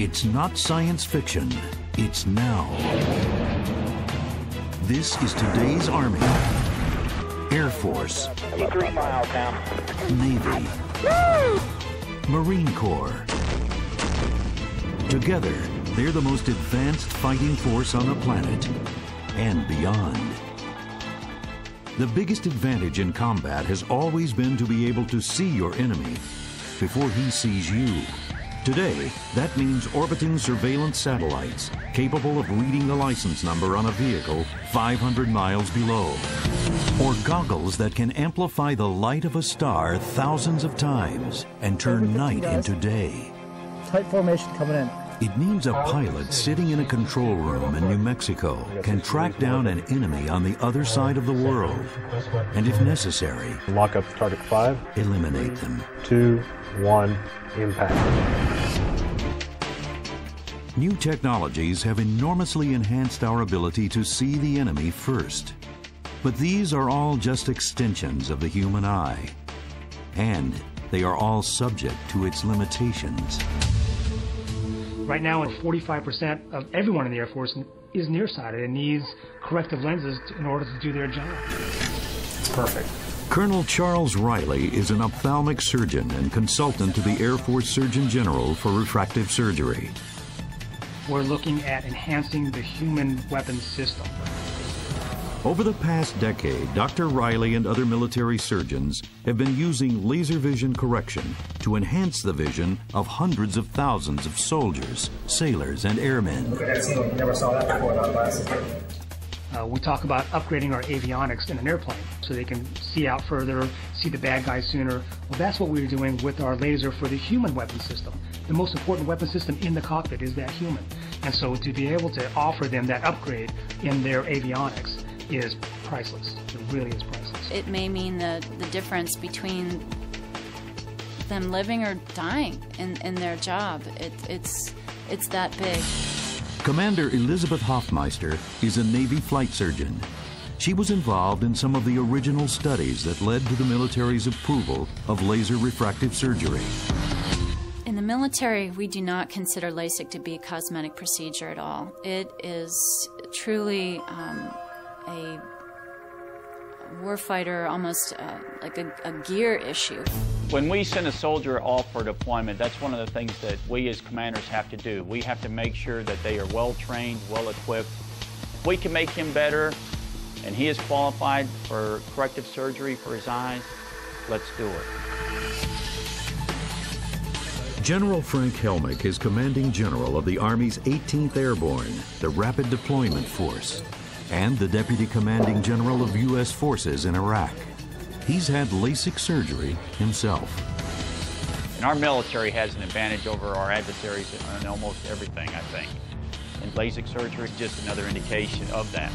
It's not science fiction. It's now. This is today's Army, Air Force, 3 miles down. Navy, Marine Corps. Together, they're the most advanced fighting force on the planet and beyond. The biggest advantage in combat has always been to be able to see your enemy before he sees you. Today, that means orbiting surveillance satellites capable of reading the license number on a vehicle 500 miles below, or goggles that can amplify the light of a star thousands of times and turn night into day. Tight formation coming in. It means a pilot sitting in a control room in New Mexico can track down an enemy on the other side of the world, and if necessary, lock up target 5, eliminate them. 2, 1, impact. New technologies have enormously enhanced our ability to see the enemy first. But these are all just extensions of the human eye, and they are all subject to its limitations. Right now, 45% of everyone in the Air Force is nearsighted and needs corrective lenses in order to do their job. It's perfect. Colonel Charles Riley is an ophthalmic surgeon and consultant to the Air Force Surgeon General for refractive surgery. We're looking at enhancing the human weapons system. Over the past decade, Dr. Riley and other military surgeons have been using laser vision correction to enhance the vision of hundreds of thousands of soldiers, sailors, and airmen. Never saw that before on LASIK. We talk about upgrading our avionics in an airplane so they can see out further, see the bad guys sooner. Well, that's what we're doing with our laser for the human weapon system. The most important weapon system in the cockpit is that human. And so to be able to offer them that upgrade in their avionics is priceless. It really is priceless. It may mean the difference between them living or dying in their job. It's that big. Commander Elizabeth Hoffmeister is a Navy flight surgeon. She was involved in some of the original studies that led to the military's approval of laser refractive surgery. In the military, we do not consider LASIK to be a cosmetic procedure at all. It is truly a warfighter, almost like a gear issue. When we send a soldier off for deployment, that's one of the things that we as commanders have to do. We have to make sure that they are well trained, well equipped. We can make him better, and he is qualified for corrective surgery for his eyes. Let's do it. General Frank Helmick is commanding general of the Army's 18th Airborne, the Rapid Deployment Force, and the deputy commanding general of U.S. forces in Iraq. He's had LASIK surgery himself. And our military has an advantage over our adversaries in almost everything, I think. And LASIK surgery is just another indication of that.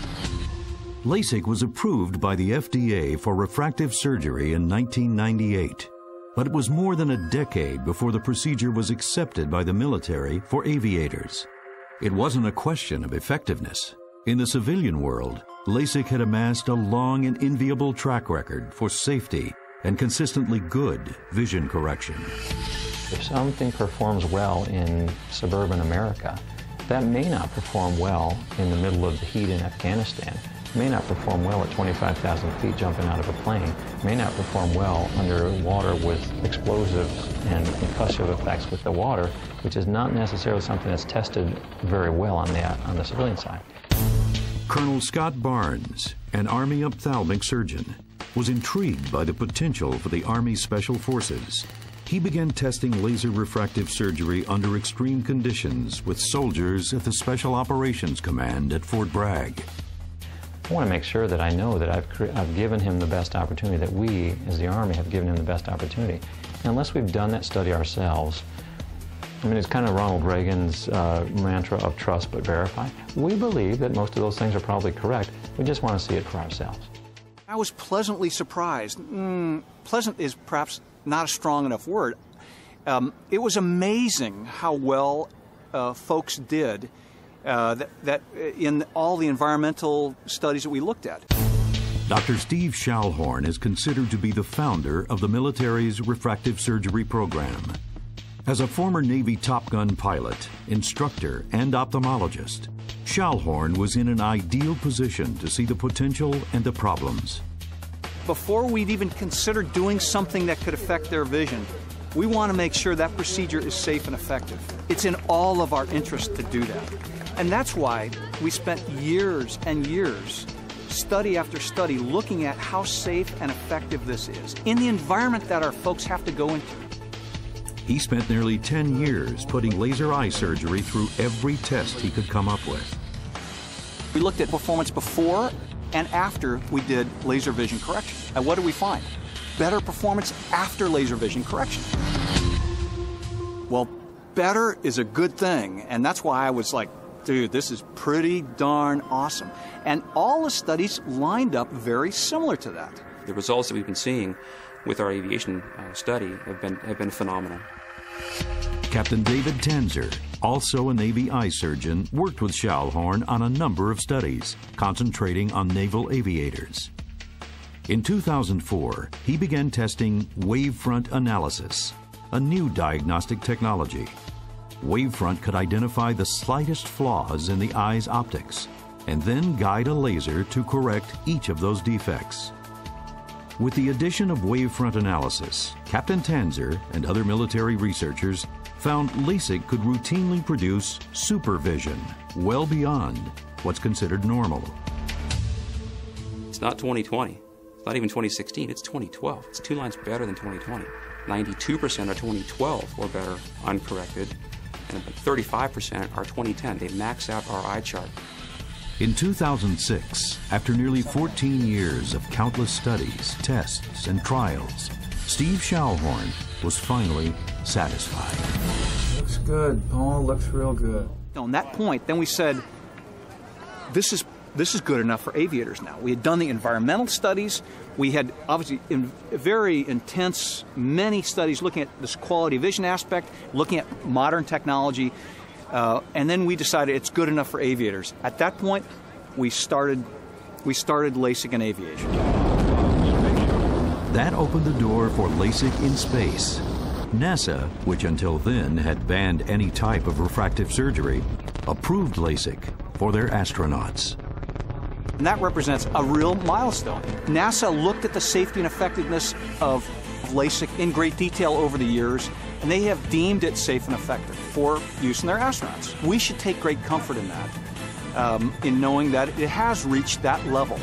LASIK was approved by the FDA for refractive surgery in 1998. But it was more than a decade before the procedure was accepted by the military for aviators. It wasn't a question of effectiveness. In the civilian world, LASIK had amassed a long and enviable track record for safety and consistently good vision correction. If something performs well in suburban America, that may not perform well in the middle of the heat in Afghanistan. May not perform well at 25,000 feet jumping out of a plane, may not perform well under water with explosives and concussive effects with the water, which is not necessarily something that's tested very well on the civilian side. Colonel Scott Barnes, an Army ophthalmic surgeon, was intrigued by the potential for the Army Special Forces. He began testing laser refractive surgery under extreme conditions with soldiers at the Special Operations Command at Fort Bragg. I want to make sure that I know that I've given him the best opportunity, that we, as the Army, have given him the best opportunity. And unless we've done that study ourselves, I mean, it's kind of Ronald Reagan's mantra of trust but verify. We believe that most of those things are probably correct. We just want to see it for ourselves. I was pleasantly surprised. Pleasant is perhaps not a strong enough word. It was amazing how well folks did that in all the environmental studies that we looked at. Dr. Steve Schallhorn is considered to be the founder of the military's refractive surgery program. As a former Navy Top Gun pilot, instructor, and ophthalmologist, Schallhorn was in an ideal position to see the potential and the problems. Before we'd even consider doing something that could affect their vision, we want to make sure that procedure is safe and effective. It's in all of our interest to do that. And that's why we spent years and years, study after study, looking at how safe and effective this is in the environment that our folks have to go into. He spent nearly 10 years putting laser eye surgery through every test he could come up with. We looked at performance before and after we did laser vision correction. And what did we find? Better performance after laser vision correction. Well, better is a good thing, and that's why I was like, dude, this is pretty darn awesome. And all the studies lined up very similar to that. The results that we've been seeing with our aviation study have been phenomenal. Captain David Tanzer, also a Navy eye surgeon, worked with Schallhorn on a number of studies, concentrating on naval aviators. In 2004, he began testing wavefront analysis, a new diagnostic technology. Wavefront could identify the slightest flaws in the eye's optics and then guide a laser to correct each of those defects. With the addition of wavefront analysis, Captain Tanzer and other military researchers found LASIK could routinely produce supervision well beyond what's considered normal. It's not 2020. It's not even 2016. It's 2012. It's 2 lines better than 2020. 92% of 2012 were better uncorrected, and 35% are 2010. They max out our eye chart. In 2006, after nearly 14 years of countless studies, tests, and trials, Steve Schallhorn was finally satisfied. Looks good, Paul. Looks real good. On that point, then we said, this is good enough for aviators now. We had done the environmental studies. We had obviously very intense, many studies looking at this quality of vision aspect, looking at modern technology, and then we decided it's good enough for aviators. At that point, we started LASIK in aviation. That opened the door for LASIK in space. NASA, which until then had banned any type of refractive surgery, approved LASIK for their astronauts. And that represents a real milestone. NASA looked at the safety and effectiveness of LASIK in great detail over the years, and they have deemed it safe and effective for use in their astronauts. We should take great comfort in that, in knowing that it has reached that level.